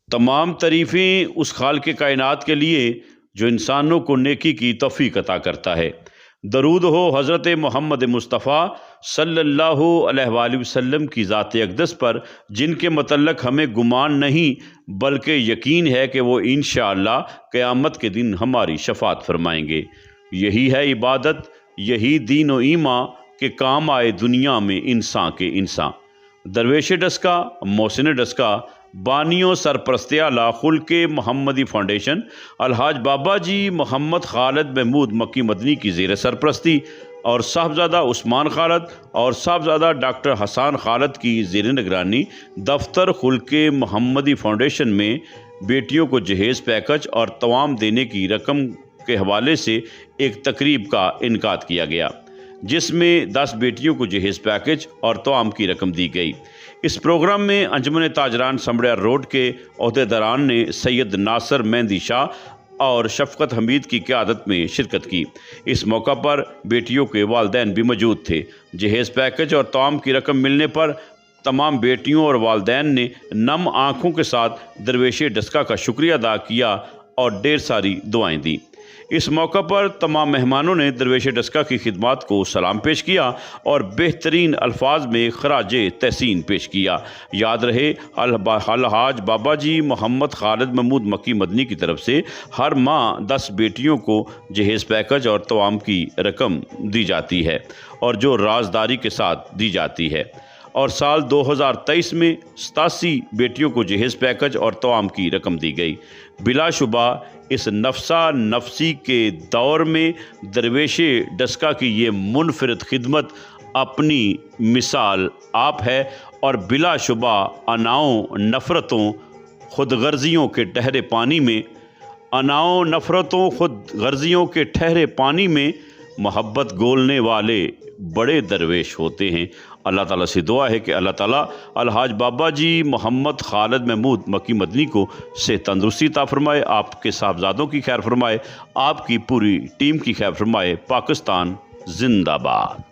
तमाम तारीफ़ें उस खालिक़ कायनात के लिए जो इंसानों को नेकी की तौफ़ीक़ अता करता है। दरूद हो हज़रत मोहम्मद मुस्तफ़ा सल्लल्लाहु अलैहि वसल्लम की ज़ात अक़दस पर, जिनके मतल्लक़ हमें गुमान नहीं बल्कि यकीन है कि वो इंशाअल्लाह क़यामत के दिन हमारी शफ़ाअत फ़रमाएँगे। यही है इबादत, यही दीन व ईमान के काम आए दुनिया में इंसान के इंसान। दरवेश डस्का, मोहसिन डस्का, बानियों सरपरस्ते आला खुल्क़े मोहम्मदी फाउंडेशन अलहाज बाबा जी मोहम्मद खालिद महमूद मक्की मदनी की ज़ेर सरपरस्ती और साहबज़ादा उस्मान खालिद और साहबज़ादा डॉक्टर हसन खालिद की ज़ेर निगरानी दफ्तर खुल्क़े मोहम्मदी फाउंडेशन में बेटियों को जहेज़ पैकेज और तवाम देने की रकम के हवाले से एक तकरीब का इनकाद किया गया, जिसमें 10 बेटियों को जहेज़ पैकेज और तवाम की रकम दी गई। इस प्रोग्राम में अंजुमन ताजरान समड़िया रोड के अहदेदारान ने सैयद नासिर मेहंदी शाह और शफ़क़त हमीद की क़यादत में शिरकत की। इस मौका पर बेटियों के वालिदैन भी मौजूद थे। जहेज़ पैकेज और तवाम की रकम मिलने पर तमाम बेटियों और वालिदैन ने नम आँखों के साथ दरवेश डस्का का शुक्रिया अदा किया और ढेर सारी दुआएँ दी। इस मौका पर तमाम मेहमानों ने दरवेश डस्का की खिदमत को सलाम पेश किया और बेहतरीन अल्फाज में खराज तहसीन पेश किया। याद रहे, अलहाज बाबा जी मोहम्मद खालिद महमूद मक्की मदनी की तरफ से हर माह 10 बेटियों को जहेज़ पैकेज और तवाम की रकम दी जाती है और जो राजदारी के साथ दी जाती है, और साल 2023 में 87 बेटियों को जहेज़ पैकेज और तवाम की रकम दी गई। बिलाशुबा इस नफसा नफसी के दौर में दरवेश डस्का की ये मुनफरिद खिदमत अपनी मिसाल आप है और बिलाशुबा अनाओं नफ़रतों खुदगर्जियों के ठहरे पानी में खुदगर्जियों के ठहरे पानी में मोहब्बत गोलने वाले बड़े दरवेश होते हैं। अल्लाह ताला से दुआ है कि अल्लाह ताला अलहाज बाबा जी मोहम्मद खालिद महमूद मक्की मदनी को से तंदुरुस्ती अता फरमाए, आपके साहबजादों की खैर फरमाए, आपकी पूरी टीम की खैर फरमाए। पाकिस्तान जिंदाबाद।